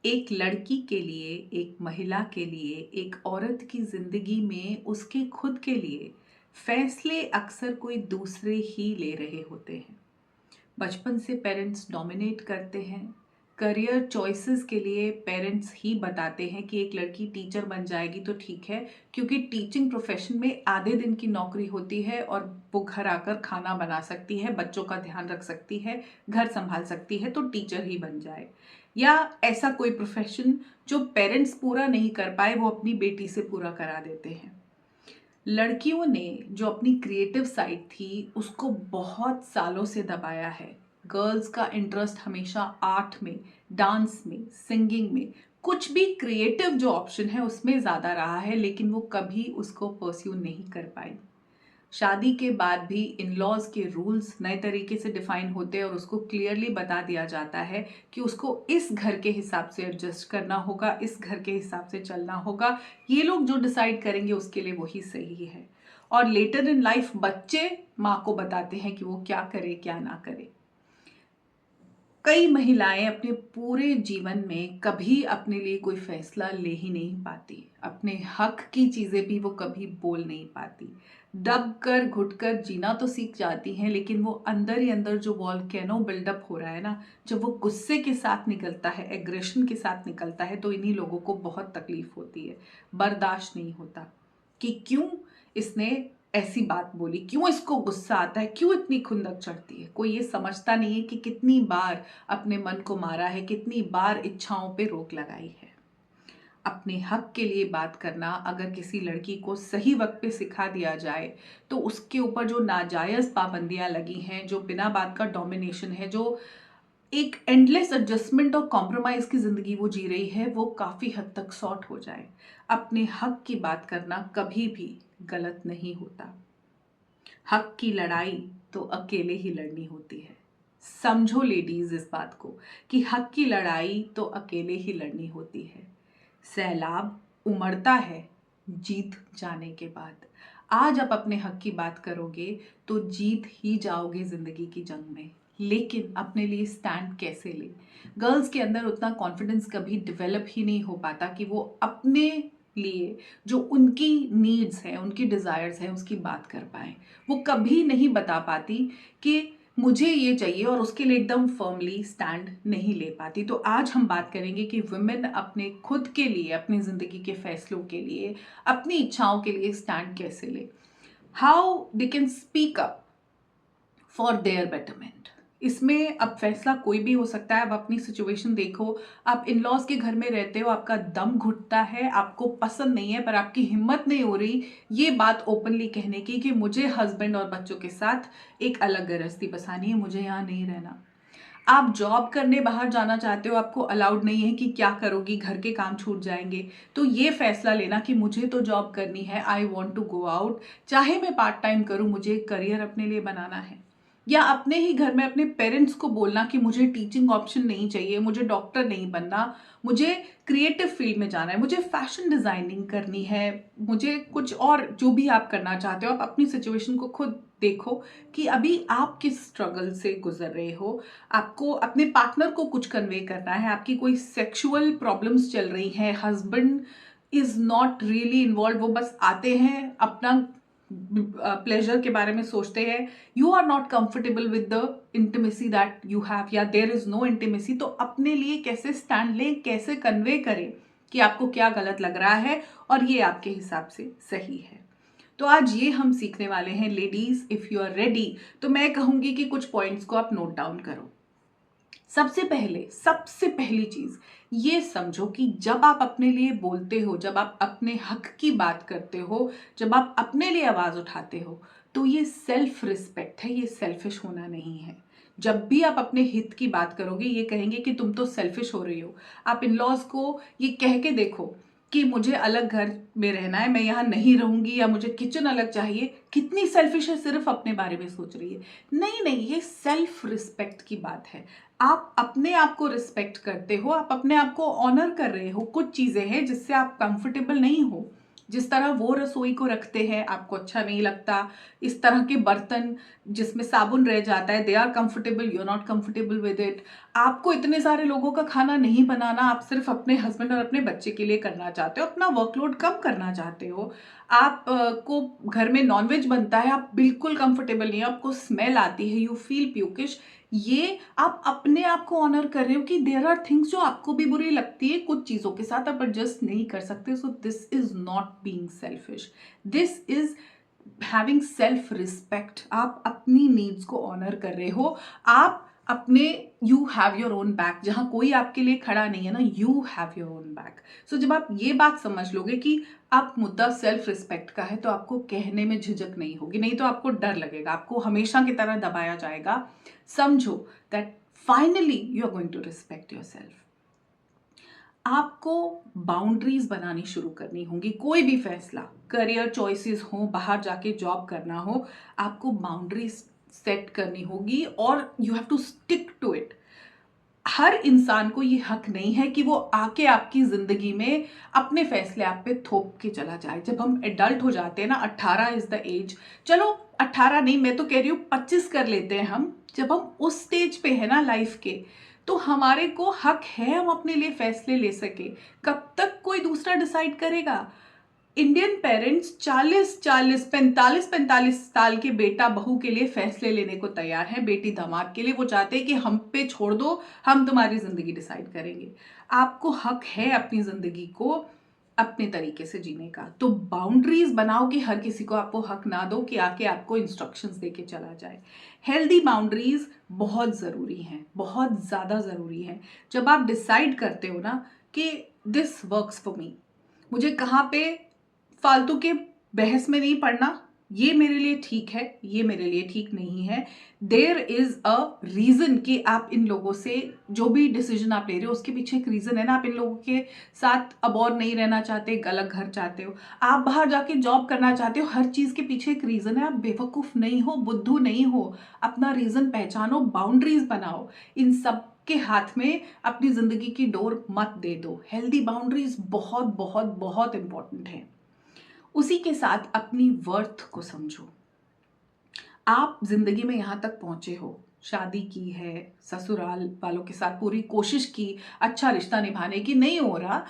एक लड़की के लिए, एक महिला के लिए, एक औरत की ज़िंदगी में उसके खुद के लिए फैसले अक्सर कोई दूसरे ही ले रहे होते हैं। बचपन से पेरेंट्स डोमिनेट करते हैं। करियर चॉइसेस के लिए पेरेंट्स ही बताते हैं कि एक लड़की टीचर बन जाएगी तो ठीक है, क्योंकि टीचिंग प्रोफेशन में आधे दिन की नौकरी होती है और वो घर आकर खाना बना सकती है, बच्चों का ध्यान रख सकती है, घर संभाल सकती है, तो टीचर ही बन जाए। या ऐसा कोई प्रोफेशन जो पेरेंट्स पूरा नहीं कर पाए वो अपनी बेटी से पूरा करा देते हैं। लड़कियों ने जो अपनी क्रिएटिव साइड थी उसको बहुत सालों से दबाया है। गर्ल्स का इंटरेस्ट हमेशा आर्ट में, डांस में, सिंगिंग में, कुछ भी क्रिएटिव जो ऑप्शन है उसमें ज़्यादा रहा है, लेकिन वो कभी उसको परस्यू नहीं कर पाई। शादी के बाद भी इन लॉज के रूल्स नए तरीके से डिफाइन होते हैं और उसको क्लियरली बता दिया जाता है कि उसको इस घर के हिसाब से एडजस्ट करना होगा, इस घर के हिसाब से चलना होगा। ये लोग जो डिसाइड करेंगे उसके लिए वही सही है। और लेटर इन लाइफ बच्चे माँ को बताते हैं कि वो क्या करे क्या ना करे। कई महिलाएं अपने पूरे जीवन में कभी अपने लिए कोई फैसला ले ही नहीं पाती। अपने हक की चीजें भी वो कभी बोल नहीं पाती। दब कर घुट कर जीना तो सीख जाती हैं, लेकिन वो अंदर ही अंदर जो वॉल्केनो बिल्डअप हो रहा है ना, जब वो गुस्से के साथ निकलता है, एग्रेशन के साथ निकलता है, तो इन्हीं लोगों को बहुत तकलीफ होती है। बर्दाश्त नहीं होता कि क्यों इसने ऐसी बात बोली, क्यों इसको गुस्सा आता है, क्यों इतनी खुंदक चढ़ती है। कोई ये समझता नहीं है कि कितनी बार अपने मन को मारा है, कितनी बार इच्छाओं पे रोक लगाई है। अपने हक के लिए बात करना अगर किसी लड़की को सही वक्त पे सिखा दिया जाए तो उसके ऊपर जो नाजायज पाबंदियां लगी हैं, जो बिना बात का डोमिनेशन है, जो एक एंडलेस एडजस्टमेंट और कॉम्प्रोमाइज की जिंदगी वो जी रही है, वो काफी हद तक सॉर्ट हो जाए। अपने हक की बात करना कभी भी गलत नहीं होता। हक की लड़ाई तो अकेले ही लड़नी होती है। समझो लेडीज इस बात को कि हक की लड़ाई तो अकेले ही लड़नी होती है। सैलाब उमड़ता है जीत जाने के बाद। आज आप अपने हक की बात करोगे तो जीत ही जाओगे जिंदगी की जंग में। लेकिन अपने लिए स्टैंड कैसे ले? गर्ल्स के अंदर उतना कॉन्फिडेंस कभी डेवलप ही नहीं हो पाता कि वो अपने लिए जो उनकी नीड्स हैं, उनकी डिज़ायर्स हैं, उसकी बात कर पाए। वो कभी नहीं बता पाती कि मुझे ये चाहिए और उसके लिए एकदम फर्मली स्टैंड नहीं ले पाती। तो आज हम बात करेंगे कि वुमेन अपने खुद के लिए, अपनी ज़िंदगी के फैसलों के लिए, अपनी इच्छाओं के लिए स्टैंड कैसे ले। How they can speak up for their betterment. इसमें अब फैसला कोई भी हो सकता है। अब अपनी सिचुएशन देखो, आप इन लॉज के घर में रहते हो, आपका दम घुटता है, आपको पसंद नहीं है, पर आपकी हिम्मत नहीं हो रही ये बात ओपनली कहने की कि मुझे हस्बैंड और बच्चों के साथ एक अलग गृहस्थी बसानी है, मुझे यहाँ नहीं रहना। आप जॉब करने बाहर जाना चाहते हो, आपको अलाउड नहीं है कि क्या करोगी, घर के काम छूट जाएंगे। तो ये फैसला लेना कि मुझे तो जॉब करनी है, I want to go out, चाहे मैं पार्ट टाइम करूं, मुझे एक करियर अपने लिए बनाना है। या अपने ही घर में अपने पेरेंट्स को बोलना कि मुझे टीचिंग ऑप्शन नहीं चाहिए, मुझे डॉक्टर नहीं बनना, मुझे क्रिएटिव फील्ड में जाना है, मुझे फैशन डिजाइनिंग करनी है, मुझे कुछ और जो भी आप करना चाहते हो। आप अपनी सिचुएशन को खुद देखो कि अभी आप किस स्ट्रगल से गुजर रहे हो। आपको अपने पार्टनर को कुछ कन्वे करना है, आपकी कोई सेक्सुअल प्रॉब्लम्स चल रही हैं, husband is not really involve, वो बस आते हैं अपना प्लेजर के बारे में सोचते हैं, you are not comfortable with the intimacy that you have, या देयर इज नो इंटीमेसी। तो अपने लिए कैसे स्टैंड लें, कैसे कन्वे करें कि आपको क्या गलत लग रहा है और ये आपके हिसाब से सही है। तो आज ये हम सीखने वाले हैं ladies. If you are ready तो मैं कहूंगी कि कुछ पॉइंट्स को आप नोट डाउन करो। सबसे पहली चीज ये समझो कि जब आप अपने लिए बोलते हो, जब आप अपने हक की बात करते हो, जब आप अपने लिए आवाज उठाते हो, तो ये सेल्फ रिस्पेक्ट है, ये सेल्फिश होना नहीं है। जब भी आप अपने हित की बात करोगे ये कहेंगे कि तुम तो सेल्फिश हो रही हो। आप इन लॉज को ये कह के देखो कि मुझे अलग घर में रहना है, मैं यहाँ नहीं रहूंगी, या मुझे किचन अलग चाहिए, कितनी सेल्फिश है, सिर्फ अपने बारे में सोच रही है। नहीं नहीं, ये सेल्फ रिस्पेक्ट की बात है। आप अपने आप को रिस्पेक्ट करते हो, आप अपने आप को ऑनर कर रहे हो। कुछ चीजें हैं जिससे आप कंफर्टेबल नहीं हो, जिस तरह वो रसोई को रखते हैं आपको अच्छा नहीं लगता, इस तरह के बर्तन जिसमें साबुन रह जाता है, they are comfortable, you are not comfortable with it. आपको इतने सारे लोगों का खाना नहीं बनाना, आप सिर्फ अपने हस्बैंड और अपने बच्चे के लिए करना चाहते हो, अपना वर्कलोड कम करना चाहते हो। आप को घर में नॉनवेज बनता है, आप बिल्कुल कंफर्टेबल नहीं है, आपको स्मेल आती है, यू फील प्यूकिश। ये आप अपने आप को ऑनर कर रहे हो कि देयर आर थिंग्स जो आपको भी बुरी लगती है, कुछ चीज़ों के साथ आप एडजस्ट नहीं कर सकते। So this is not being selfish, this is having self respect. आप अपनी नीड्स को ऑनर कर रहे हो। आप अपने you have your own back, जहां कोई आपके लिए खड़ा नहीं है ना, you have your own back. So जब आप ये बात समझ लोगे कि आप मुद्दा सेल्फ रिस्पेक्ट का है, तो आपको कहने में झिझक नहीं होगी, नहीं तो आपको डर लगेगा, आपको हमेशा की तरह दबाया जाएगा। समझो that finally you are going to respect yourself. आपको बाउंड्रीज बनानी शुरू करनी होंगी। कोई भी फैसला, करियर चॉइसेस हो, बाहर जाके जॉब करना हो, आपको बाउंड्रीज सेट करनी होगी और you have to stick to it. हर इंसान को ये हक नहीं है कि वो आके आपकी जिंदगी में अपने फैसले आप पे थोप के चला जाए। जब हम एडल्ट हो जाते हैं ना, 18 इज द एज, चलो 18 नहीं, मैं तो कह रही हूँ 25 कर लेते हैं हम। जब हम उस स्टेज पे है ना लाइफ के, तो हमारे को हक है हम अपने लिए फैसले ले सके। कब तक कोई दूसरा डिसाइड करेगा? इंडियन पेरेंट्स 45 साल के बेटा बहू के लिए फैसले लेने को तैयार हैं, बेटी दामाद के लिए। वो चाहते हैं कि हम पे छोड़ दो, हम तुम्हारी जिंदगी डिसाइड करेंगे। आपको हक है अपनी जिंदगी को अपने तरीके से जीने का। तो बाउंड्रीज बनाओ कि हर किसी को आपको हक ना दो कि आके आपको इंस्ट्रक्शंस दे के चला जाए। हेल्दी बाउंड्रीज बहुत ज़रूरी हैं, बहुत ज़्यादा ज़रूरी हैं। जब आप डिसाइड करते हो ना कि दिस वर्क्स फॉर मी, मुझे कहाँ पे फालतू के बहस में नहीं पड़ना, ये मेरे लिए ठीक है, ये मेरे लिए ठीक नहीं है। देयर इज अ रीजन कि आप इन लोगों से जो भी डिसीजन आप ले रहे हो उसके पीछे एक रीजन है ना। आप इन लोगों के साथ अब और नहीं रहना चाहते, एक अलग घर चाहते हो, आप बाहर जाके जॉब करना चाहते हो, हर चीज के पीछे एक रीजन है। आप बेवकूफ नहीं हो, बुद्धू नहीं हो, अपना रीजन पहचानो, बाउंड्रीज बनाओ। इन सब के हाथ में अपनी जिंदगी की डोर मत दे दो। हेल्दी बाउंड्रीज बहुत बहुत बहुत इंपॉर्टेंट है। उसी के साथ अपनी वर्थ को समझो। आप जिंदगी में यहां तक पहुंचे हो, शादी की है, ससुराल वालों के साथ पूरी कोशिश की अच्छा रिश्ता निभाने की, नहीं हो रहा।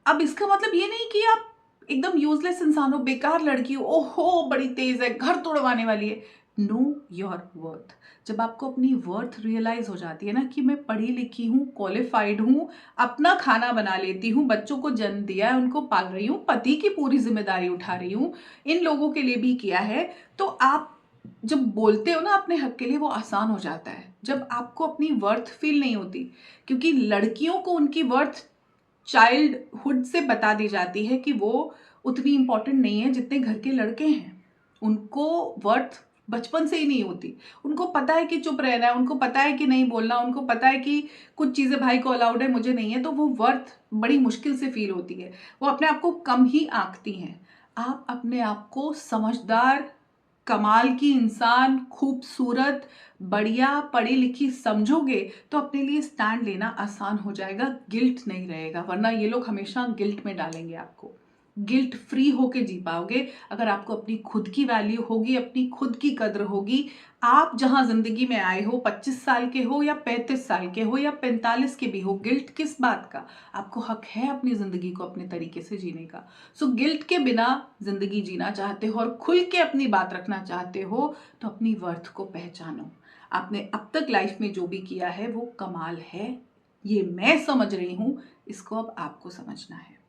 अब इसका मतलब ये नहीं कि आप एकदम यूजलेस इंसान हो, बेकार लड़की हो, ओहो बड़ी तेज है, घर तोड़वाने वाली है। Know your worth. जब आपको अपनी वर्थ रियलाइज हो जाती है ना कि मैं पढ़ी लिखी हूँ, क्वालिफाइड हूँ, अपना खाना बना लेती हूँ, बच्चों को जन्म दिया है, उनको पाल रही हूँ, पति की पूरी जिम्मेदारी उठा रही हूँ, इन लोगों के लिए भी किया है, तो आप जब बोलते हो ना अपने हक के लिए, वो आसान हो जाता है। जब आपको अपनी वर्थ फील नहीं होती, क्योंकि लड़कियों को उनकी वर्थ चाइल्डहुड से बता दी जाती है कि वो उतनी इंपॉर्टेंट नहीं है जितने घर के लड़के हैं। उनको वर्थ बचपन से ही नहीं होती। उनको पता है कि चुप रहना है, उनको पता है कि नहीं बोलना, उनको पता है कि कुछ चीज़ें भाई को अलाउड है, मुझे नहीं है, तो वो वर्थ बड़ी मुश्किल से फील होती है। वो अपने आप को कम ही आंकती हैं। आप अपने आप को समझदार, कमाल की इंसान, खूबसूरत, बढ़िया, पढ़ी लिखी समझोगे तो अपने लिए स्टैंड लेना आसान हो जाएगा, गिल्ट नहीं रहेगा। वरना ये लोग हमेशा गिल्ट में डालेंगे आपको। गिल्ट फ्री होके जी पाओगे अगर आपको अपनी खुद की वैल्यू होगी, अपनी खुद की कद्र होगी। आप जहां जिंदगी में आए हो, 25 साल के हो या 35 साल के हो या 45 के भी हो, गिल्ट किस बात का? आपको हक है अपनी जिंदगी को अपने तरीके से जीने का। सो गिल्ट के बिना जिंदगी जीना चाहते हो और खुल के अपनी बात रखना चाहते हो, तो अपनी वर्थ को पहचानो। आपने अब तक लाइफ में जो भी किया है वो कमाल है, ये मैं समझ रही हूं, इसको अब आपको समझना है।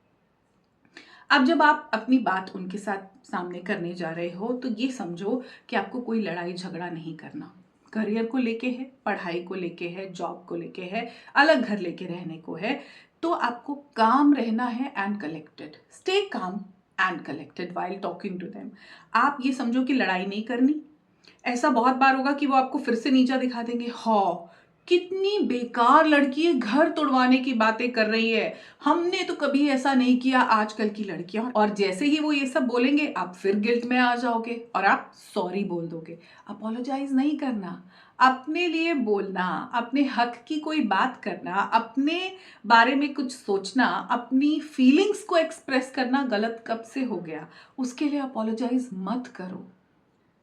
अब जब आप अपनी बात उनके साथ सामने करने जा रहे हो, तो ये समझो कि आपको कोई लड़ाई झगड़ा नहीं करना। करियर को लेके है, पढ़ाई को लेके है, जॉब को लेके है, अलग घर लेके रहने को है, तो आपको काम रहना है and collected. Stay calm and collected while talking to them. आप ये समझो कि लड़ाई नहीं करनी। ऐसा बहुत बार होगा कि वो आपको फिर से नीचा दिखा देंगे, हाँ कितनी बेकार लड़की है, घर तोड़वाने की बातें कर रही है, हमने तो कभी ऐसा नहीं किया, आजकल की लड़कियां। और जैसे ही वो ये सब बोलेंगे आप फिर गिल्ट में आ जाओगे और आप सॉरी बोल दोगे। अपोलोजाइज नहीं करना, अपने लिए बोलना, अपने हक की कोई बात करना, अपने बारे में कुछ सोचना, अपनी फीलिंग्स को एक्सप्रेस करना गलत कब से हो गया? उसके लिए अपोलोजाइज मत करो।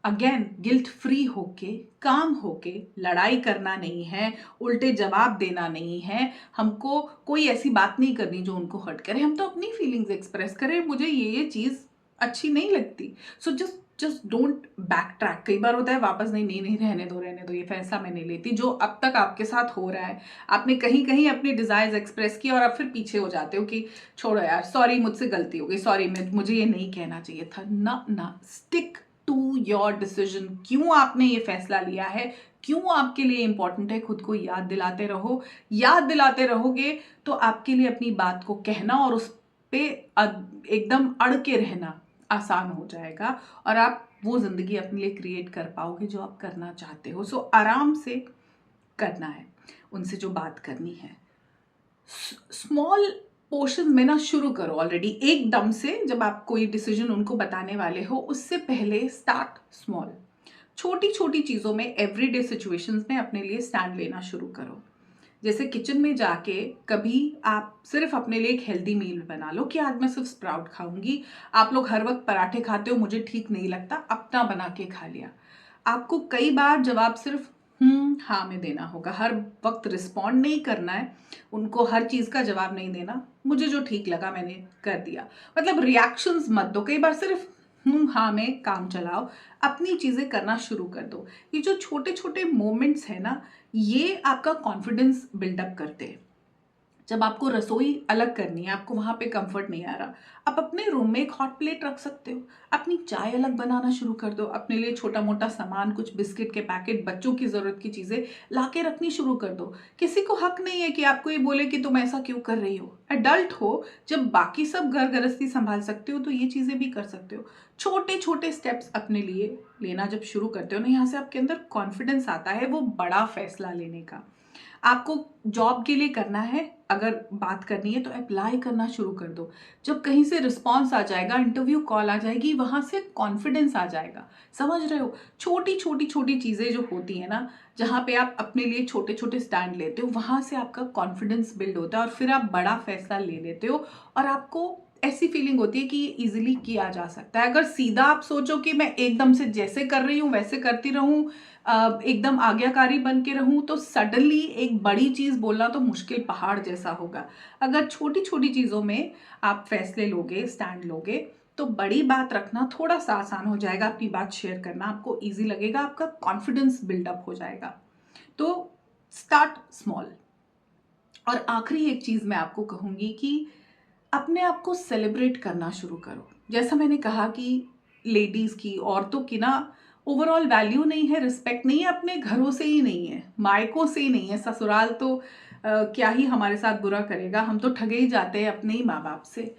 अगेन गिल्ट फ्री होके, काम होके, लड़ाई करना नहीं है, उल्टे जवाब देना नहीं है, हमको कोई ऐसी बात नहीं करनी जो उनको हर्ट करे। हम तो अपनी फीलिंग्स एक्सप्रेस करें, मुझे ये चीज़ अच्छी नहीं लगती, so just just don't back track. कई बार होता है वापस, नहीं नहीं नहीं, रहने दो, ये फैसला मैं नहीं लेती। जो अब तक आपके साथ हो रहा है, आपने कहीं कहीं अपनी डिजायर्स एक्सप्रेस की और आप फिर पीछे हो जाते हो कि छोड़ो यार, सॉरी मुझसे गलती हो गई, सॉरी मुझे ये नहीं कहना चाहिए था। ना ना, स्टिक टू योर डिसीजन। क्यों आपने ये फैसला लिया है, क्यों आपके लिए इंपॉर्टेंट है, खुद को याद दिलाते रहो। याद दिलाते रहोगे तो आपके लिए अपनी बात को कहना और उस पे एकदम अड़ के रहना आसान हो जाएगा और आप वो जिंदगी अपने लिए क्रिएट कर पाओगे जो आप करना चाहते हो। सो आराम से करना है, उनसे जो बात करनी है स्मॉल पोर्शन में ना शुरू करो। ऑलरेडी एकदम से जब आप कोई डिसीजन उनको बताने वाले हो, उससे पहले स्टार्ट स्मॉल। छोटी छोटी चीज़ों में, एवरीडे सिचुएशंस में अपने लिए स्टैंड लेना शुरू करो। जैसे किचन में जाके कभी आप सिर्फ अपने लिए एक हेल्दी मील बना लो कि आज मैं सिर्फ स्प्राउट खाऊंगी। आप लोग हर वक्त पराठे खाते हो, मुझे ठीक नहीं लगता, अपना बना के खा लिया। आपको कई बार जवाब सिर्फ हाँ में देना होगा, हर वक्त रिस्पॉन्ड नहीं करना है, उनको हर चीज़ का जवाब नहीं देना। मुझे जो ठीक लगा मैंने कर दिया, मतलब रिएक्शंस मत दो। कई बार सिर्फ हाँ में काम चलाओ, अपनी चीज़ें करना शुरू कर दो। ये जो छोटे छोटे मोमेंट्स हैं ना, ये आपका कॉन्फिडेंस बिल्डअप करते हैं। जब आपको रसोई अलग करनी है, आपको वहाँ पे कंफर्ट नहीं आ रहा, आप अपने रूम में एक हॉट प्लेट रख सकते हो, अपनी चाय अलग बनाना शुरू कर दो, अपने लिए छोटा मोटा सामान, कुछ बिस्किट के पैकेट, बच्चों की ज़रूरत की चीज़ें ला के रखनी शुरू कर दो। किसी को हक नहीं है कि आपको ये बोले कि तुम ऐसा क्यों कर रही हो। एडल्ट हो, जब बाकी सब घर गृहस्थी संभाल सकते हो तो ये चीज़ें भी कर सकते हो। छोटे छोटे स्टेप्स अपने लिए लेना जब शुरू करते हो ना, यहाँ से आपके अंदर कॉन्फिडेंस आता है वो बड़ा फैसला लेने का। आपको जॉब के लिए करना है, अगर बात करनी है तो अप्लाई करना शुरू कर दो। जब कहीं से रिस्पॉन्स आ जाएगा, इंटरव्यू कॉल आ जाएगी, वहाँ से कॉन्फिडेंस आ जाएगा। समझ रहे हो? छोटी छोटी छोटी चीज़ें जो होती हैं ना, जहाँ पे आप अपने लिए छोटे छोटे स्टैंड लेते हो, वहाँ से आपका कॉन्फिडेंस बिल्ड होता है और फिर आप बड़ा फैसला ले लेते हो और आपको ऐसी फीलिंग होती है कि ये इजीली किया जा सकता है। अगर सीधा आप सोचो कि मैं एकदम से जैसे कर रही हूँ वैसे करती रहूँ, एकदम आज्ञाकारी बन के रहूं, तो सडनली एक बड़ी चीज बोलना तो मुश्किल पहाड़ जैसा होगा। अगर छोटी छोटी चीजों में आप फैसले लोगे, स्टैंड लोगे, तो बड़ी बात रखना थोड़ा सा आसान हो जाएगा। अपनी बात शेयर करना आपको इजी लगेगा, आपका कॉन्फिडेंस बिल्डअप हो जाएगा। तो स्टार्ट स्मॉल। और आखिरी एक चीज मैं आपको कहूंगी कि अपने आप को सेलिब्रेट करना शुरू करो। जैसा मैंने कहा कि लेडीज की, औरतों की ना ओवरऑल वैल्यू नहीं है, रिस्पेक्ट नहीं है, अपने घरों से ही नहीं है, मायकों से ही नहीं है। ससुराल तो क्या ही हमारे साथ बुरा करेगा, हम तो ठगे ही जाते हैं अपने ही माँ बाप से।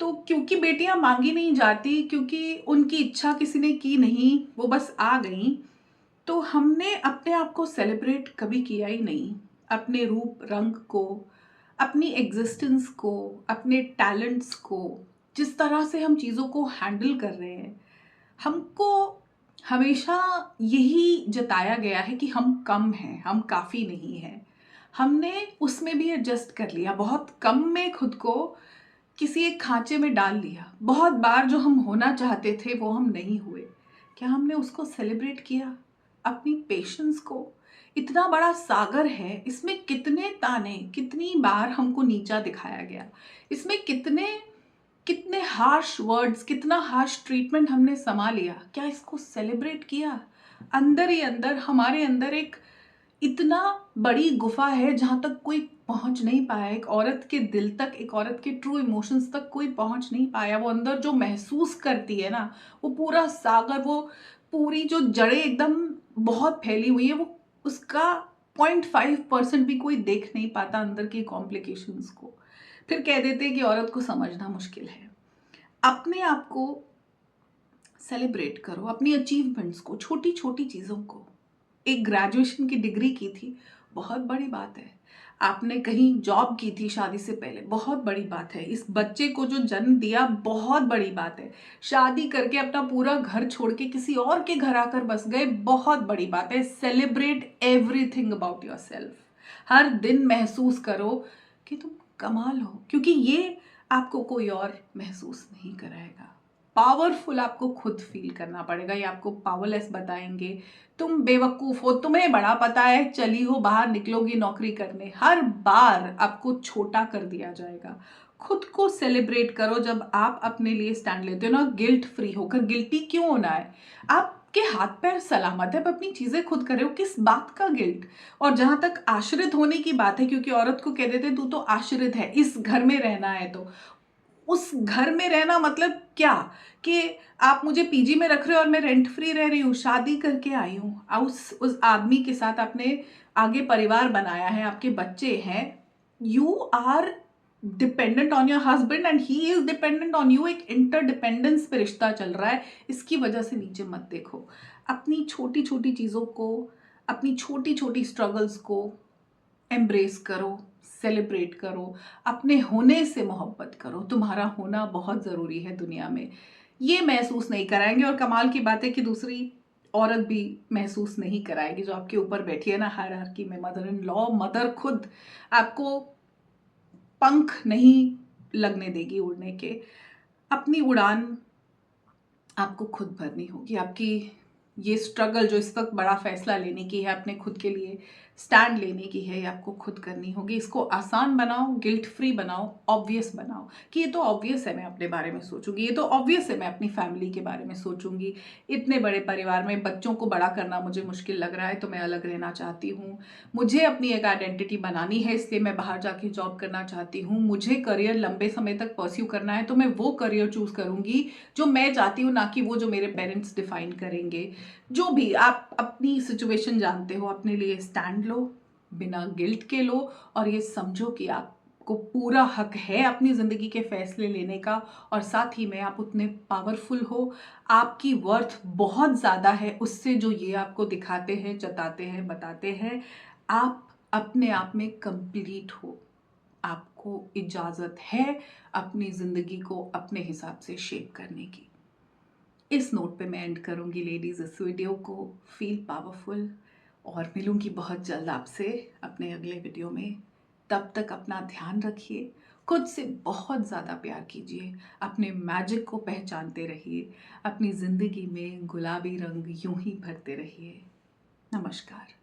तो क्योंकि बेटियां मांगी नहीं जाती, क्योंकि उनकी इच्छा किसी ने की नहीं, वो बस आ गई, तो हमने अपने आप को सेलिब्रेट कभी किया ही नहीं। अपने रूप रंग को, अपनी एग्जिस्टेंस को, अपने टैलेंट्स को, जिस तरह से हम चीज़ों को हैंडल कर रहे हैं, हमको हमेशा यही जताया गया है कि हम कम हैं, हम काफ़ी नहीं हैं। हमने उसमें भी एडजस्ट कर लिया, बहुत कम में खुद को किसी एक खांचे में डाल लिया। बहुत बार जो हम होना चाहते थे वो हम नहीं हुए। क्या हमने उसको सेलिब्रेट किया? अपनी पेशेंस को? इतना बड़ा सागर है, इसमें कितने ताने, कितनी बार हमको नीचा दिखाया गया, इसमें कितने कितने हार्श वर्ड्स, कितना हार्श ट्रीटमेंट हमने समा लिया। क्या इसको सेलिब्रेट किया? अंदर ही अंदर, हमारे अंदर एक इतना बड़ी गुफा है जहां तक कोई पहुंच नहीं पाया। एक औरत के दिल तक, एक औरत के ट्रू इमोशंस तक कोई पहुंच नहीं पाया। वो अंदर जो महसूस करती है ना, वो पूरा सागर, वो पूरी जो जड़ें एकदम बहुत फैली हुई है, वो उसका 0.5% भी कोई देख नहीं पाता अंदर की कॉम्प्लिकेशंस को। फिर कह देते हैं कि औरत को समझना मुश्किल है। अपने आप को सेलिब्रेट करो, अपनी अचीवमेंट्स को, छोटी छोटी चीज़ों को। एक ग्रेजुएशन की डिग्री की थी, बहुत बड़ी बात है। आपने कहीं जॉब की थी शादी से पहले, बहुत बड़ी बात है। इस बच्चे को जो जन्म दिया, बहुत बड़ी बात है। शादी करके अपना पूरा घर छोड़ के किसी और के घर आकर बस गए, बहुत बड़ी बात है। Celebrate everything about yourself. हर दिन महसूस करो कि तुम कमाल हो, क्योंकि ये आपको कोई और महसूस नहीं कराएगा। पावरफुल आपको खुद फील करना पड़ेगा। ये आपको पावरलेस बताएंगे, तुम बेवकूफ हो, तुम्हें बड़ा पता है, चली हो बाहर, निकलोगी नौकरी करने, हर बार आपको छोटा कर दिया जाएगा। खुद को सेलिब्रेट करो जब आप अपने लिए स्टैंड लेते हो ना, गिल्ट फ्री होकर। गिल्टी क्यों होना है? आपके हाथ पैर सलामत है, आप अपनी चीजें खुद कर रहे हो, किस बात का गिल्ट? और जहां तक आश्रित होने की बात है, क्योंकि औरत को कह देते तू तो आश्रित है, इस घर में रहना है, तो उस घर में रहना मतलब क्या? कि आप मुझे पीजी में रख रहे हो और मैं रेंट फ्री रह रही हूँ, शादी करके आई हूँ, उस आदमी के साथ आपने आगे परिवार बनाया है, आपके बच्चे हैं, you are dependent on your husband and he is dependent on you. एक इंटरडिपेंडेंस पे रिश्ता चल रहा है, इसकी वजह से नीचे मत देखो। अपनी छोटी छोटी चीज़ों को, अपनी छोटी छोटी स्ट्रगल्स को एम्ब्रेस करो, सेलिब्रेट करो, अपने होने से मोहब्बत करो। तुम्हारा होना बहुत ज़रूरी है दुनिया में। ये महसूस नहीं कराएंगे, और कमाल की बात है कि दूसरी औरत भी महसूस नहीं कराएगी जो आपके ऊपर बैठी है ना हायरार्की में। मदर इन लॉ, मदर खुद आपको पंख नहीं लगने देगी उड़ने के। अपनी उड़ान आपको खुद भरनी होगी। आपकी ये स्ट्रगल जो इस वक्त बड़ा फैसला लेने की है, अपने खुद के लिए स्टैंड लेने की है, ये आपको खुद करनी होगी। इसको आसान बनाओ, गिल्ट फ्री बनाओ, ऑब्वियस बनाओ कि ये तो ऑब्वियस है मैं अपने बारे में सोचूंगी, ये तो ऑब्वियस है मैं अपनी फैमिली के बारे में सोचूंगी। इतने बड़े परिवार में बच्चों को बड़ा करना मुझे मुश्किल लग रहा है, तो मैं अलग रहना चाहती हूँ। मुझे अपनी एक आइडेंटिटी बनानी है, इसलिए मैं बाहर जाके जॉब करना चाहती हूँ। मुझे करियर लंबे समय तक परस्यू करना है, तो मैं वो करियर चूज करूंगी जो मैं चाहती हूँ, ना कि वो जो मेरे पेरेंट्स डिफाइन करेंगे। जो भी आप अपनी सिचुएशन जानते हो, अपने लिए स्टैंड लो, बिना गिल्ट के लो, और ये समझो कि आपको पूरा हक है अपनी ज़िंदगी के फैसले लेने का, और साथ ही में आप उतने पावरफुल हो। आपकी वर्थ बहुत ज़्यादा है उससे जो ये आपको दिखाते हैं, जताते हैं, बताते हैं। आप अपने आप में कंप्लीट हो। आपको इजाज़त है अपनी ज़िंदगी को अपने हिसाब से शेप करने की। इस नोट पे मैं एंड करूंगी लेडीज़ इस वीडियो को। फील पावरफुल, और मिलूंगी बहुत जल्द आपसे अपने अगले वीडियो में। तब तक अपना ध्यान रखिए, खुद से बहुत ज़्यादा प्यार कीजिए, अपने मैजिक को पहचानते रहिए, अपनी ज़िंदगी में गुलाबी रंग यूं ही भरते रहिए। नमस्कार।